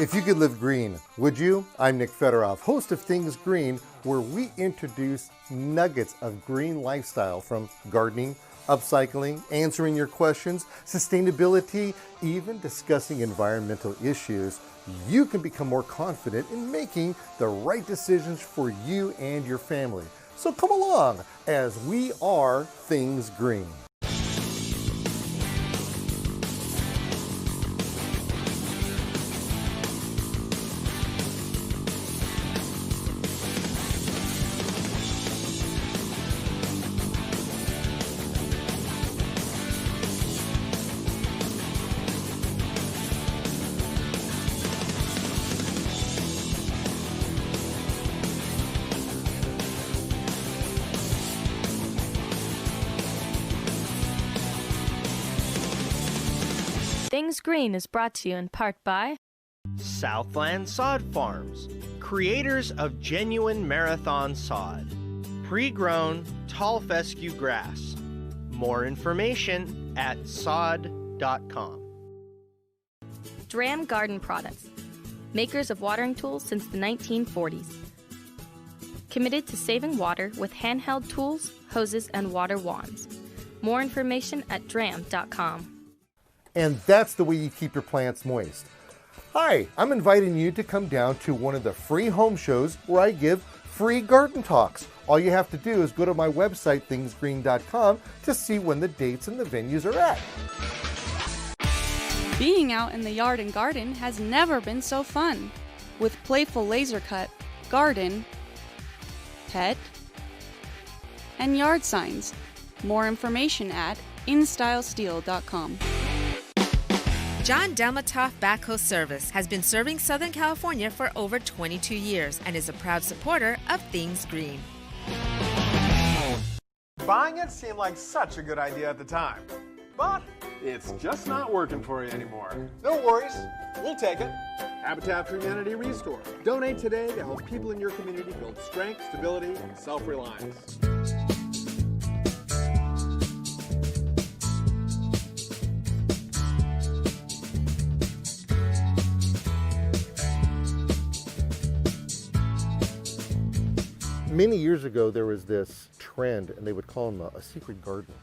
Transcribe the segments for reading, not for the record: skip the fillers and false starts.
If you could live green, would you? I'm Nick Federoff, host of Things Green, where we introduce nuggets of green lifestyle from gardening, upcycling, answering your questions, sustainability, even discussing environmental issues. You can become more confident in making the right decisions for you and your family. So come along as we are Things Green. Things Green is brought to you in part by Southland Sod Farms, creators of genuine marathon sod. Pre-grown tall fescue grass. More information at sod.com. Dram Garden Products, makers of watering tools since the 1940s. Committed to saving water with handheld tools, hoses, and water wands. More information at dram.com. And that's the way you keep your plants moist. Hi, I'm inviting you to come down to one of the free home shows where I give free garden talks. All you have to do is go to my website, thingsgreen.com, to see when the dates and the venues are at. Being out in the yard and garden has never been so fun. With playful laser cut, garden, pet, and yard signs. More information at InStyleSteel.com. John Delmatoff Backhoe Service has been serving Southern California for over 22 years and is a proud supporter of Things Green. Buying it seemed like such a good idea at the time, but it's just not working for you anymore. No worries, we'll take it. Habitat for Humanity Restore. Donate today to help people in your community build strength, stability, and self-reliance. Many years ago, there was this trend, and they would call them a secret garden.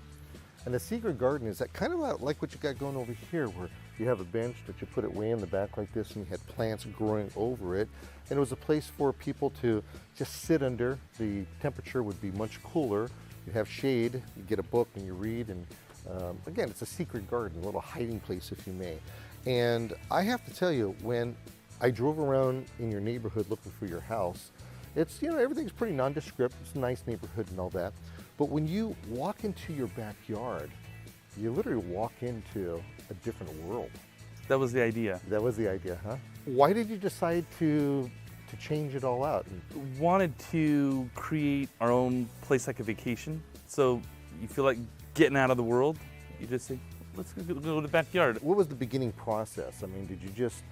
And a secret garden is that kind of like what you got going over here, where you have a bench, but you put it way in the back like this, and you had plants growing over it. And it was a place for people to just sit under. The temperature would be much cooler. You have shade, you get a book and you read. And again, it's a secret garden, a little hiding place, if you may. And I have to tell you, when I drove around in your neighborhood looking for your house, it's, everything's pretty nondescript. It's a nice neighborhood and all that. But when you walk into your backyard, you literally walk into a different world. That was the idea. That was the idea, huh? Why did you decide to change it all out? Wanted to create our own place like a vacation. So you feel like getting out of the world. You just say, let's go to the backyard. What was the beginning process? I mean, did you just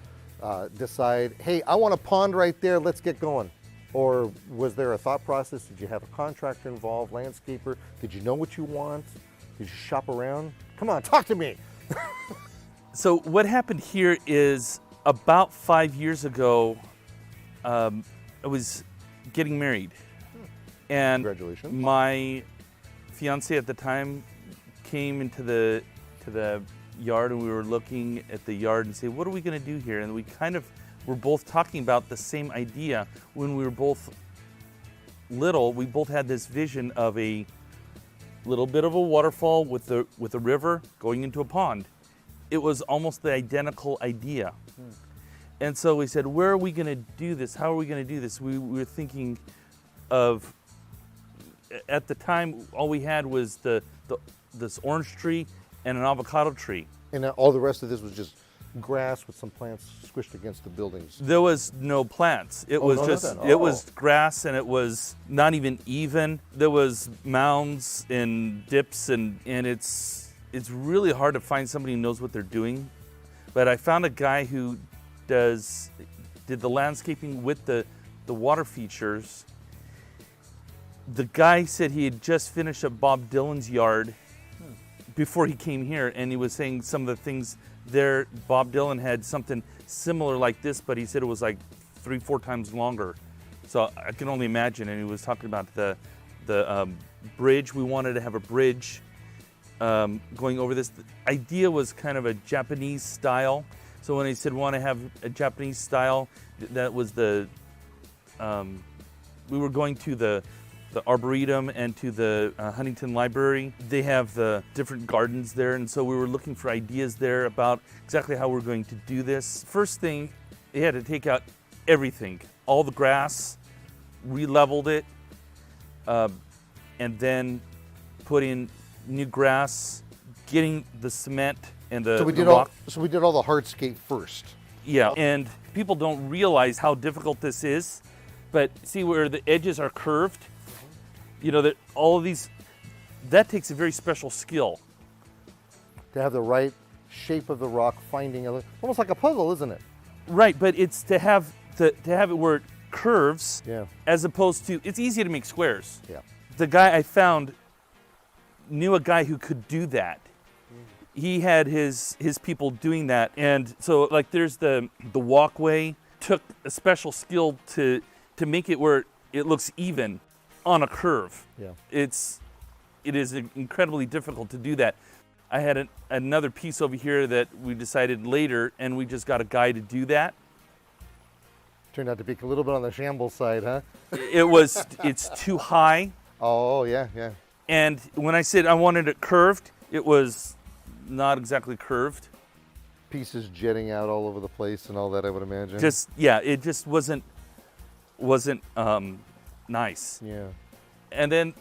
decide, hey, I want a pond right there, let's get going? Or was there a thought process? Did you have a contractor involved, landscaper? Did you know what you want? Did you shop around? Come on, talk to me. So what happened here is about 5 years ago, I was getting married. And congratulations. My fiance at the time came into the yard, and we were looking at the yard and say, what are we gonna do here? And we kind of were both talking about the same idea. When we were both little, we both had this vision of a little bit of a waterfall with a river going into a pond. It was almost the identical idea. And so we said, where are we gonna do this? How are we gonna do this? We were thinking of, at the time, all we had was this orange tree and an avocado tree. And all the rest of this was just grass with some plants squished against the buildings. There was no plants. It was just, it was grass, and it was not even even. There was mounds and dips, and it's really hard to find somebody who knows what they're doing. But I found a guy who did the landscaping with the water features. The guy said he had just finished up Bob Dylan's yard, before he came here, and he was saying some of the things there. Bob Dylan had something similar like this, but he said it was like 3-4 times longer. So I can only imagine. And he was talking about the bridge. We wanted to have a bridge going over this. The idea was kind of a Japanese style. So when he said want to have a Japanese style, that was the we were going to the Arboretum and to the Huntington Library. They have the different gardens there, and so we were looking for ideas there about exactly how we're going to do this. First thing, they had to take out everything, all the grass, re-leveled it, and then put in new grass, getting the cement and the rock. So we did all the hardscape first. Yeah, and people don't realize how difficult this is, but see where the edges are curved? You know, that all of these, that takes a very special skill. To have the right shape of the rock, finding almost like a puzzle, isn't it? Right, but it's to have it where it curves, Yeah. as opposed to, it's easy to make squares. Yeah. The guy I found knew a guy who could do that. He had his people doing that, and so like there's the walkway. Took a special skill to make it where it looks even on a curve. Yeah. It is incredibly difficult to do that. I had another piece over here that we decided later, and we just got a guy to do that. Turned out to be a little bit on the shambles side, huh? It's too high. Oh, yeah. And when I said I wanted it curved, it was not exactly curved. Pieces jetting out all over the place and all that, I would imagine. It just wasn't nice. Yeah. And then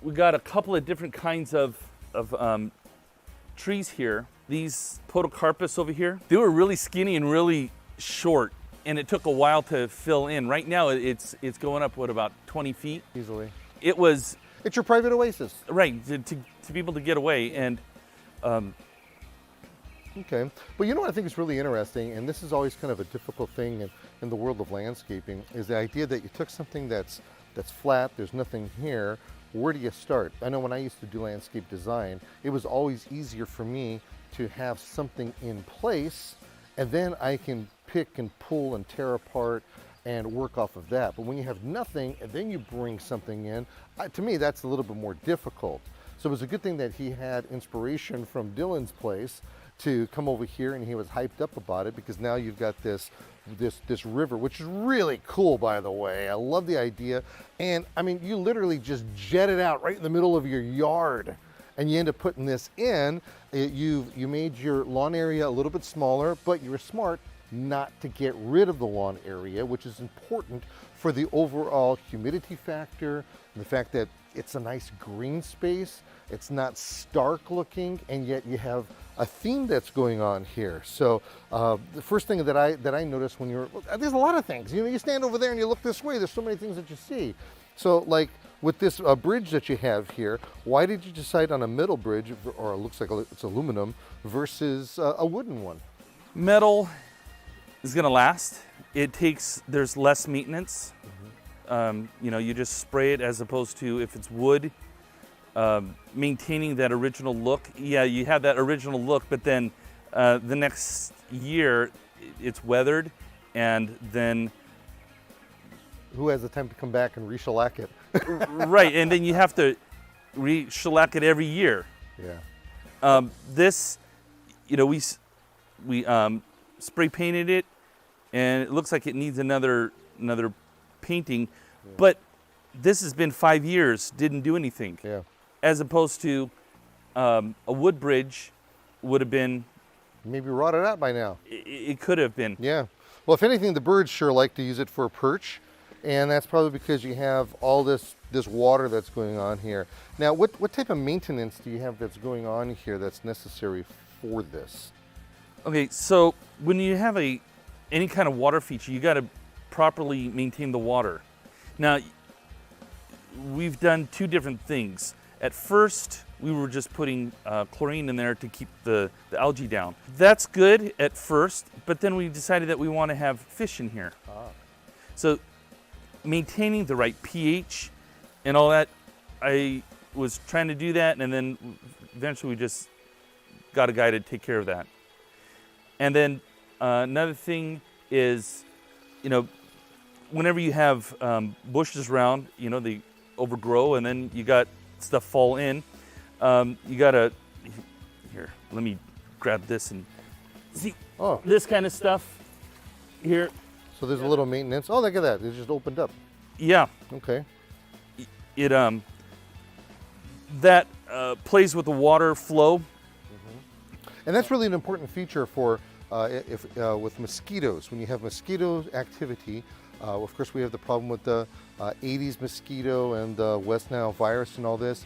we got a couple of different kinds of trees here. These podocarpus over here, they were really skinny and really short, and it took a while to fill in. Right now it's going up, about 20 feet? Easily. It's your private oasis. Right, to be able to get away. And okay. But you know what I think is really interesting, and this is always kind of a difficult thing in the world of landscaping, is the idea that you took something that's flat, there's nothing here, where do you start? I know when I used to do landscape design, it was always easier for me to have something in place, and then I can pick and pull and tear apart and work off of that. But when you have nothing and then you bring something in, to me that's a little bit more difficult. So it was a good thing that he had inspiration from Dylan's place to come over here, and he was hyped up about it, because now you've got this river, which is really cool, by the way. I love the idea. And I mean, you literally just jet it out right in the middle of your yard, and you end up putting this in. You made your lawn area a little bit smaller, but you were smart not to get rid of the lawn area, which is important for the overall humidity factor, and the fact that it's a nice green space. It's not stark looking, and yet you have a theme that's going on here. So the first thing that I noticed when there's a lot of things. You know, you stand over there and you look this way, there's so many things that you see. So like with this bridge that you have here, why did you decide on a metal bridge, or it looks like it's aluminum, versus a wooden one? Metal is gonna last. There's less maintenance. You know, you just spray it, as opposed to if it's wood, maintaining that original look. Yeah, you have that original look, but then the next year it's weathered, and then who has the time to come back and re-shellac it? Right, and then you have to re-shellac it every year. Yeah. This, you know, we spray painted it, and it looks like it needs another painting, but this has been 5 years, didn't do anything. Yeah. As opposed to a wood bridge would have been, maybe rotted out by now. It could have been. Yeah. Well, if anything, the birds sure like to use it for a perch, and that's probably because you have all this water that's going on here. Now, what type of maintenance do you have that's going on here that's necessary for this? Okay, so when you have any kind of water feature, you got to properly maintain the water. Now, we've done two different things. At first, we were just putting chlorine in there to keep the algae down. That's good at first, but then we decided that we want to have fish in here. So maintaining the right pH and all that, I was trying to do that, and then eventually we just got a guy to take care of that. And then another thing is, whenever you have bushes around, they overgrow, and then you got stuff fall in. You gotta, here, let me grab this and see this kind of stuff here. So there's a little maintenance. Oh, look at that. It just opened up. Yeah. Okay. It that plays with the water flow. And that's really an important feature for with mosquitoes. When you have mosquito activity, of course we have the problem with the Aedes mosquito and the West Nile virus and all this.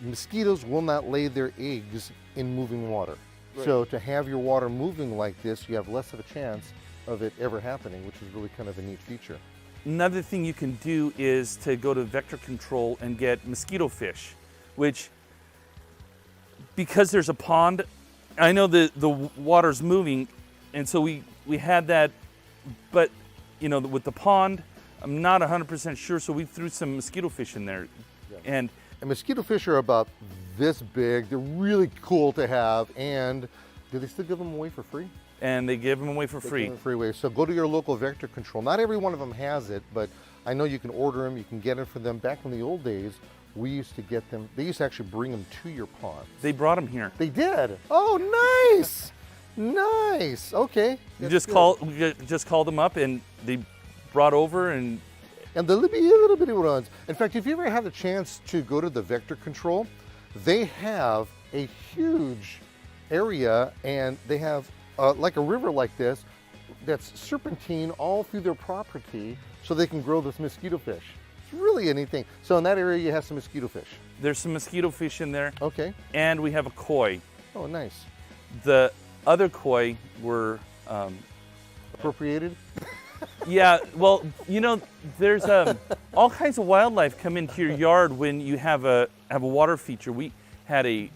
Mosquitoes will not lay their eggs in moving water. Right. So to have your water moving like this, you have less of a chance of it ever happening, which is really kind of a neat feature. Another thing you can do is to go to vector control and get mosquito fish, which, because there's a pond, I know the water's moving, and so we had that, but with the pond, I'm not 100% sure, so we threw some mosquito fish in there. Yeah. And mosquito fish are about this big. They're really cool to have, and do they still give them away for free? And they give them away for free. Give them free. So go to your local vector control. Not every one of them has it, but I know you can order them, you can get them for them. Back in the old days, we used to get them. They used to actually bring them to your pond. They brought them here. They did. Oh, nice. Nice. Okay. We just called them up, and they brought over, and the little bitty ones. In fact, if you ever have the chance to go to the vector control, they have a huge area, and they have like a river like this that's serpentine all through their property, so they can grow this mosquito fish. It's really a neat thing. So in that area, you have some mosquito fish. There's some mosquito fish in there. Okay. And we have a koi. Oh, nice. The other koi were appropriated. Yeah, well, there's all kinds of wildlife come into your yard when you have a water feature. We have a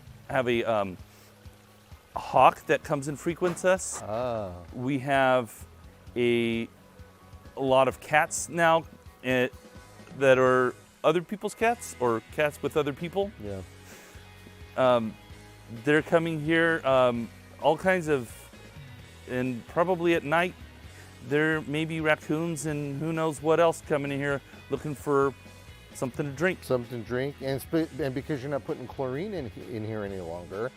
hawk that comes and frequents us. Ah. We have a lot of cats now that are other people's cats, or cats with other people. Yeah. They're coming here, all kinds of, and probably at night, there may be raccoons and who knows what else coming in here looking for something to drink. Something to drink, and because you're not putting chlorine in here any longer,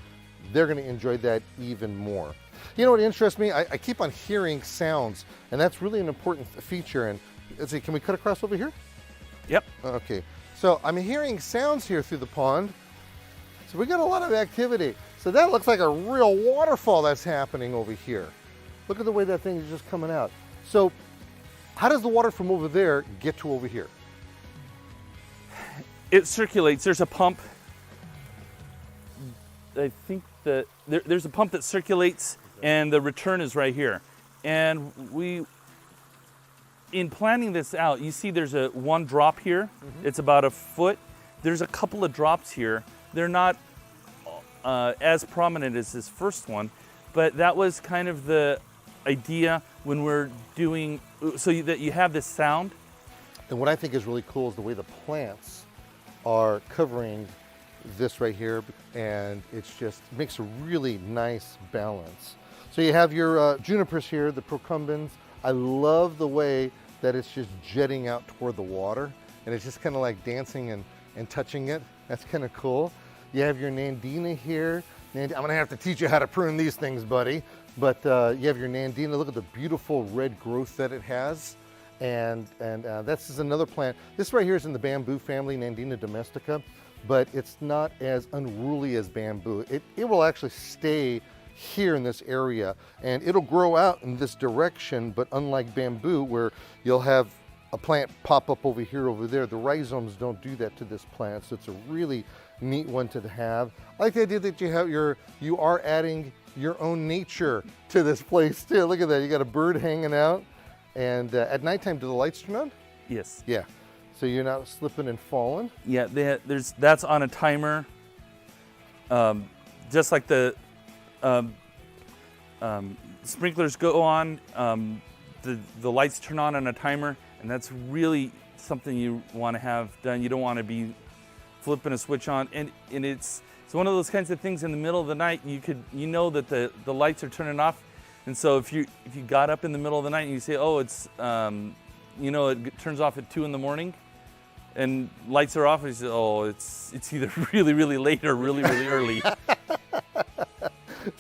they're going to enjoy that even more. You know what interests me? I keep on hearing sounds, and that's really an important feature. And let's see, can we cut across over here? Yep. Okay. So I'm hearing sounds here through the pond. So we got a lot of activity. So that looks like a real waterfall that's happening over here. Look at the way that thing is just coming out. So how does the water from over there get to over here? It circulates. There's a pump. I think that there's a pump that circulates, and the return is right here. And in planning this out, you see there's one drop here. Mm-hmm. It's about a foot. There's a couple of drops here. They're not as prominent as this first one, but that was kind of the idea when we're doing, so that you have this sound. And what I think is really cool is the way the plants are covering this right here, and it makes a really nice balance. So you have your junipers here, the procumbens. I love the way that it's just jetting out toward the water, and it's just kind of like dancing and touching it. That's kind of cool. You have your nandina here. I'm gonna have to teach you how to prune these things, buddy. But you have your nandina. Look at the beautiful red growth that it has. And this is another plant. This right here is in the bamboo family, Nandina domestica, but it's not as unruly as bamboo. It will actually stay here in this area, and it'll grow out in this direction, but unlike bamboo, where you'll have a plant pop up over here, over there, the rhizomes don't do that to this plant, so it's a really neat one to have. I like the idea that you are adding your own nature to this place too. Look at that, you got a bird hanging out. And at nighttime, do the lights turn on? Yes. Yeah. So you're not slipping and falling? Yeah, that's on a timer. Just like the sprinklers go on, the lights turn on a timer, and that's really something you want to have done. You don't want to be flipping a switch on, and it's It's one of those kinds of things in the middle of the night, you know that the lights are turning off. And so if you got up in the middle of the night and you say, oh, it's, it turns off at 2 in the morning and lights are off, and you say, oh, it's either really, really late or really, really early.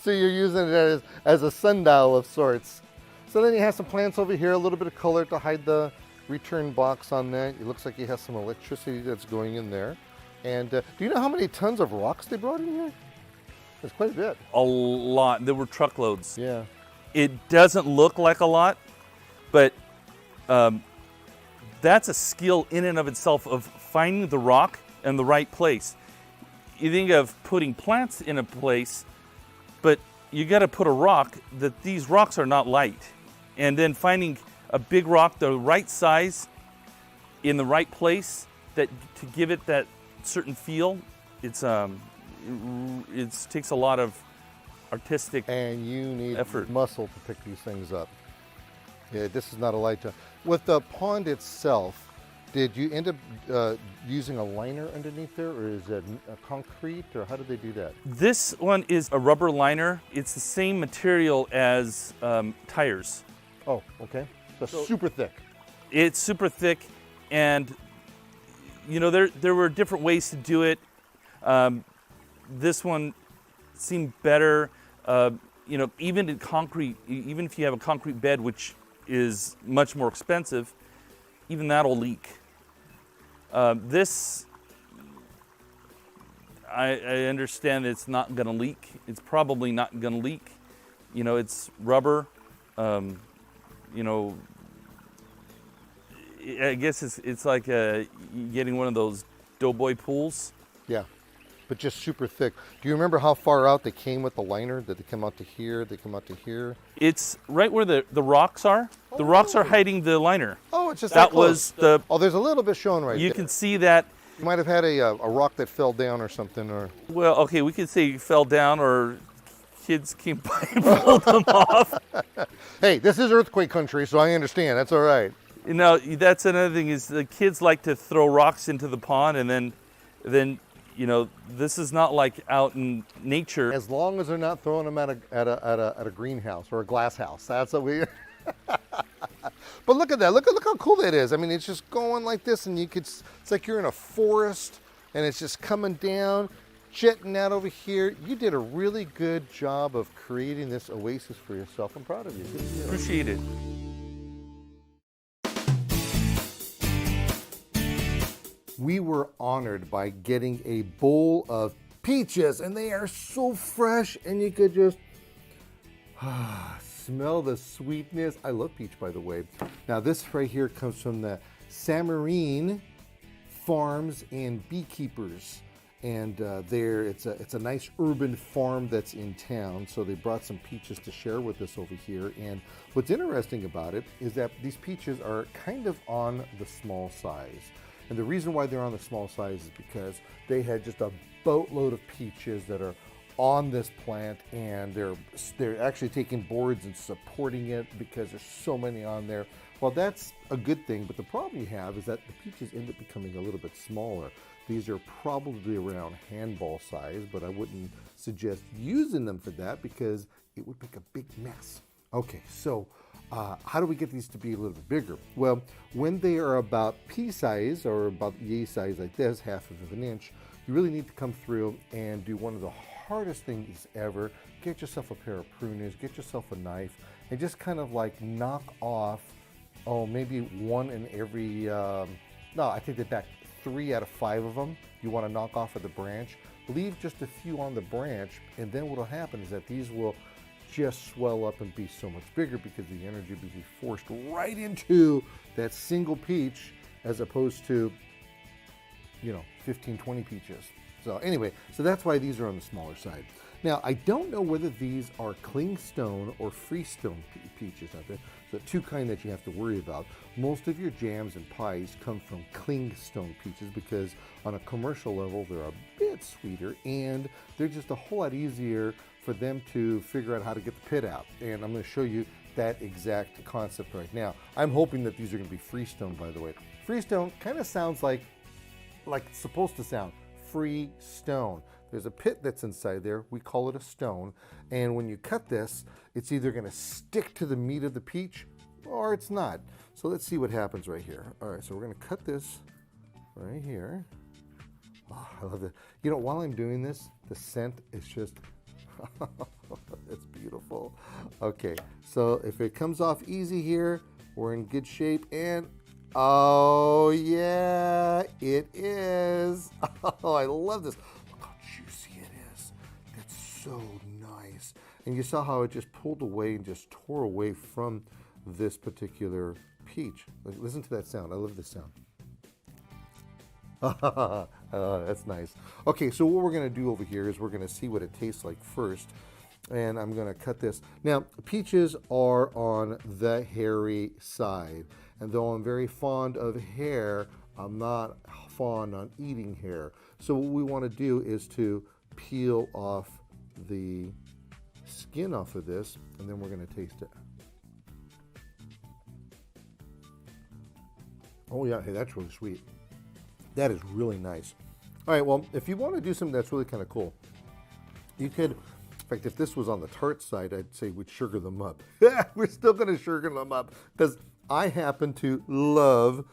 So you're using it as a sundial of sorts. So then you have some plants over here, a little bit of color to hide the return box on that. It looks like you have some electricity that's going in there. And do you know how many tons of rocks they brought in here? It's quite a bit. A lot. There were truckloads. Yeah. It doesn't look like a lot, but that's a skill in and of itself of finding the rock and the right place. You think of putting plants in a place, but you got to put a rock that these rocks are not light. And then finding a big rock, the right size, in the right place, that to give it that certain feel, it takes a lot of artistic and you need effort. Muscle to pick these things up. Yeah, this is not a light job. With the pond itself, did you end up using a liner underneath there, or is it a concrete, or how did they do that? This one is a rubber liner. It's the same material as tires. Oh, okay. So super thick. It's super thick, and there were different ways to do it. This one seemed better. Even in concrete, even if you have a concrete bed, which is much more expensive, even that'll leak. This, I understand it's not going to leak. It's probably not going to leak. It's rubber. I guess it's like getting one of those doughboy pools. Yeah, but just super thick. Do you remember how far out they came with the liner? Did they come out to here? They come out to here? It's right where the rocks are. Oh. The rocks are hiding the liner. Oh, it's just that close. Was the. Oh, there's a little bit shown right there. You can see that. You might have had a rock that fell down or something, or. Well, okay, we could say fell down, or kids came by and pulled them off. Hey, this is earthquake country, so I understand. That's all right. That's another thing is the kids like to throw rocks into the pond, and then this is not like out in nature. As long as they're not throwing them at a greenhouse or a glass house, that's what we. But look at that! Look how cool that is. I mean, it's just going like this, and it's like you're in a forest, and it's just coming down, jetting out over here. You did a really good job of creating this oasis for yourself. I'm proud of you. Appreciate it. We were honored by getting a bowl of peaches, and they are so fresh, and you could just smell the sweetness. I love peach, by the way. Now, this right here comes from the Samarine Farms and Beekeepers, and it's a nice urban farm that's in town. So they brought some peaches to share with us over here. And what's interesting about it is that these peaches are kind of on the small size. And the reason why they're on the small size is because they had just a boatload of peaches that are on this plant, and they're actually taking boards and supporting it because there's so many on there. Well, that's a good thing, but the problem you have is that the peaches end up becoming a little bit smaller. These are probably around handball size, but I wouldn't suggest using them for that because it would make a big mess. Okay, so how do we get these to be a little bit bigger? Well, when they are about pea size or about yay size like this, 1/2 of an inch, you really need to come through and do one of the hardest things ever. Get yourself a pair of pruners, get yourself a knife, and just kind of like knock off, maybe one in every, I take that back, 3 out of 5 of them you want to knock off of the branch. Leave just a few on the branch, and then what will happen is that these will just swell up and be so much bigger because the energy will be forced right into that single peach as opposed to 15, 20 peaches. So anyway, so that's why these are on the smaller side. Now, I don't know whether these are clingstone or freestone peaches out there. So 2 kinds that you have to worry about. Most of your jams and pies come from clingstone peaches because on a commercial level, they're a bit sweeter and they're just a whole lot easier for them to figure out how to get the pit out. And I'm going to show you that exact concept right now. I'm hoping that these are going to be freestone, by the way. Freestone kind of sounds like it's supposed to sound, free stone. There's a pit that's inside there. We call it a stone. And when you cut this, it's either going to stick to the meat of the peach or it's not. So let's see what happens right here. All right, so we're going to cut this right here. Oh, I love it. You know, while I'm doing this, the scent is just, it's beautiful. Okay, so if it comes off easy here, we're in good shape. And oh yeah, it is. Oh, I love this. Look how juicy it is. That's so nice. And you saw how it just pulled away and just tore away from this particular peach. Listen to that sound. I love this sound. That's nice. Okay, so what we're going to do over here is we're going to see what it tastes like first. And I'm going to cut this. Now, peaches are on the hairy side. And though I'm very fond of hair, I'm not fond on eating hair. So what we want to do is to peel off the skin off of this, and then we're going to taste it. Oh yeah, hey, that's really sweet. That is really nice. All right, well, if you want to do something that's really kind of cool, you could, in fact, if this was on the tart side, I'd say we'd sugar them up. We're still going to sugar them up because I happen to love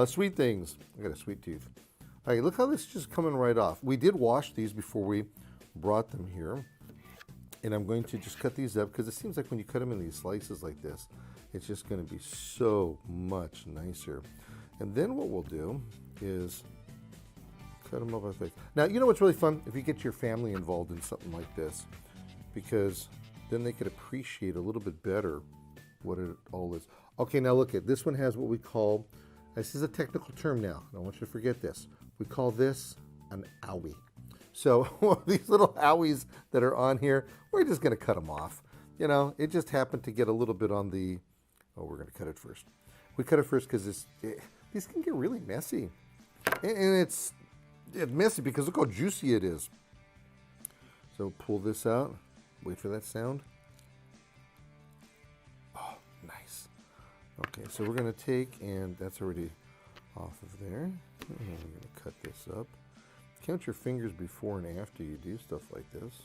sweet things. I got a sweet tooth. All right, look how this is just coming right off. We did wash these before we brought them here. And I'm going to just cut these up because it seems like when you cut them in these slices like this, it's just going to be so much nicer. And then what we'll do is cut them up like this. Now, you know what's really fun? If you get your family involved in something like this, because then they could appreciate a little bit better what it all is. Okay, now look at this one has what we call, this is a technical term now. I don't want you to forget this. We call this an owie. So these little owies that are on here, we're just going to cut them off. You know, it just happened to get a little bit on the, oh, we're going to cut it first. We cut it first because these can get really messy. And it's messy because look how juicy it is. So pull this out. Wait for that sound. Oh, nice. Okay, so we're going to take, and that's already off of there. And we're going to cut this up. Count your fingers before and after you do stuff like this.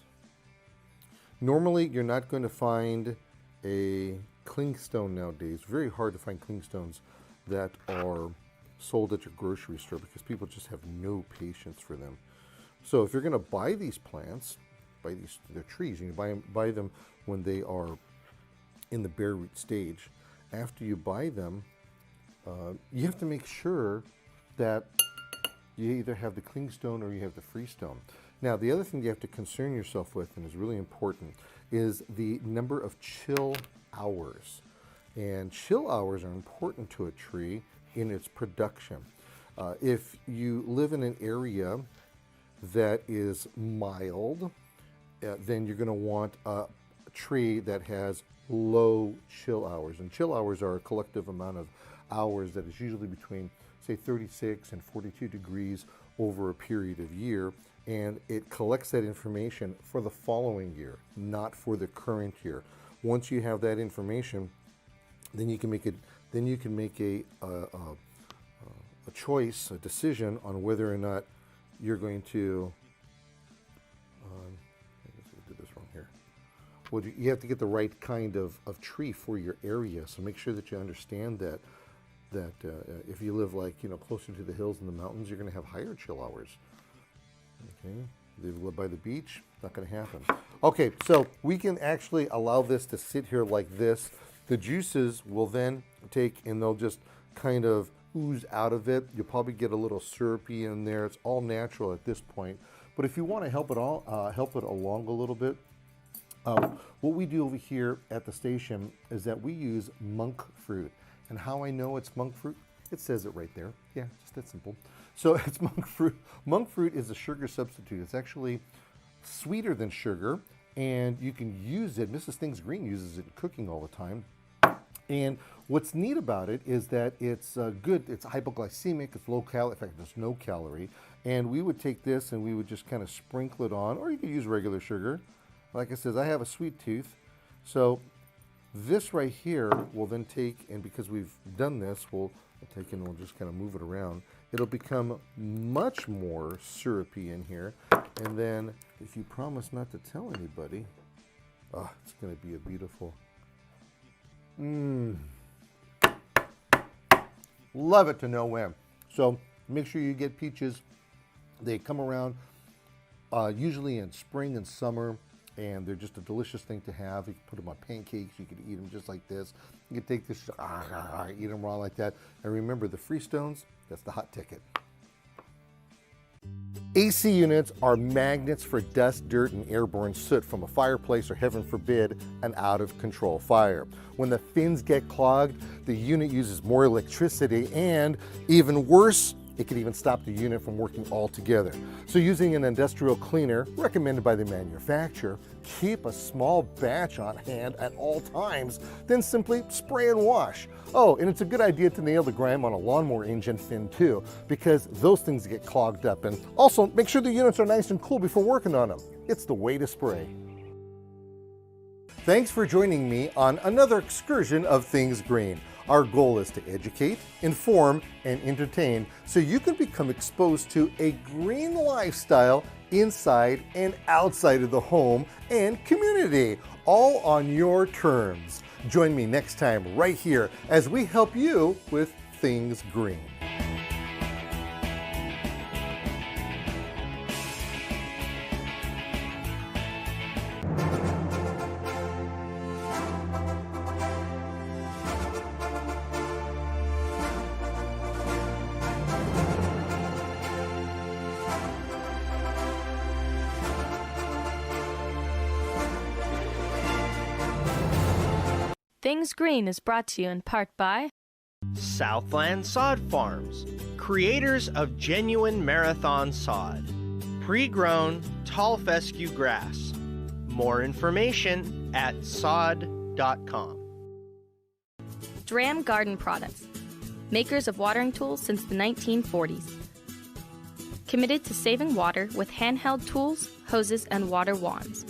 Normally, you're not going to find a clingstone nowadays. Very hard to find clingstones that are sold at your grocery store because people just have no patience for them. So if you're going to buy these plants, they're trees, you buy them when they are in the bare root stage. After you buy them, you have to make sure that you either have the clingstone or you have the freestone. Now, the other thing you have to concern yourself with, and is really important, is the number of chill hours. And chill hours are important to a tree in its production. If you live in an area that is mild, then you're going to want a tree that has low chill hours. And chill hours are a collective amount of hours that is usually between, say, 36 and 42 degrees over a period of year, and it collects that information for the following year, not for the current year. Once you have that information, then you can make it. Then you can make a choice, a decision on whether or not you're going to. I guess I did this wrong here. Well, you have to get the right kind of tree for your area. So make sure that you understand that if you live closer to the hills and the mountains, you're going to have higher chill hours. Okay, if you live by the beach, not going to happen. Okay, so we can actually allow this to sit here like this. The juices will then take and they'll just kind of ooze out of it. You'll probably get a little syrupy in there. It's all natural at this point. But if you want to help it along a little bit, what we do over here at the station is that we use monk fruit. And how I know it's monk fruit? It says it right there. Yeah, just that simple. So it's monk fruit. Monk fruit is a sugar substitute. It's actually sweeter than sugar, and you can use it. Mrs. Things Green uses it in cooking all the time. And what's neat about it is that it's good. It's hypoglycemic. It's low calorie. In fact, there's no calorie. And we would take this and we would just kind of sprinkle it on, or you could use regular sugar. Like I said, I have a sweet tooth, so this right here will then take, and because we've done this, we'll take and we'll just kind of move it around, it'll become much more syrupy in here. And then if you promise not to tell anybody, oh, it's going to be a beautiful. Love it to no end. So make sure you get peaches. They come around usually in spring and summer, and they're just a delicious thing to have. You can put them on pancakes. You can eat them just like this. You can take this, eat them raw like that. And remember, the Freestones, that's the hot ticket. AC units are magnets for dust, dirt, and airborne soot from a fireplace or, heaven forbid, an out-of-control fire. When the fins get clogged, the unit uses more electricity, and even worse, it can even stop the unit from working altogether. So using an industrial cleaner recommended by the manufacturer, keep a small batch on hand at all times, then simply spray and wash. Oh, and it's a good idea to nail the grime on a lawnmower engine fin too, because those things get clogged up. And also make sure the units are nice and cool before working on them. It's the way to spray. Thanks for joining me on another excursion of Things Green. Our goal is to educate, inform, and entertain so you can become exposed to a green lifestyle inside and outside of the home and community, all on your terms. Join me next time right here as we help you with Things Green. Things Green is brought to you in part by Southland Sod Farms, creators of genuine marathon sod. Pre-grown tall fescue grass. More information at sod.com. Dram Garden Products, makers of watering tools since the 1940s. Committed to saving water with handheld tools, hoses, and water wands.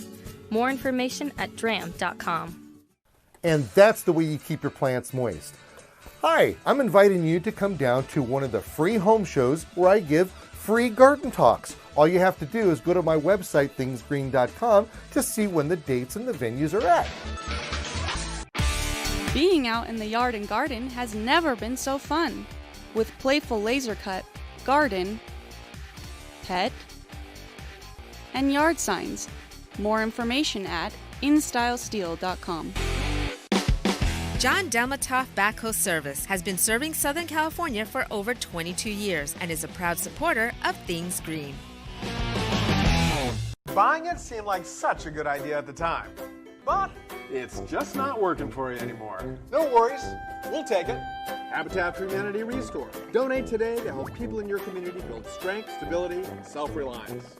More information at dram.com. And that's the way you keep your plants moist. Hi, I'm inviting you to come down to one of the free home shows where I give free garden talks. All you have to do is go to my website, thingsgreen.com, to see when the dates and the venues are at. Being out in the yard and garden has never been so fun. With playful laser cut, garden, pet, and yard signs. More information at InStyleSteel.com. John Delmatoff Backhoe Service has been serving Southern California for over 22 years and is a proud supporter of Things Green. Buying it seemed like such a good idea at the time, but it's just not working for you anymore. No worries, we'll take it. Habitat for Humanity Restore. Donate today to help people in your community build strength, stability, and self-reliance.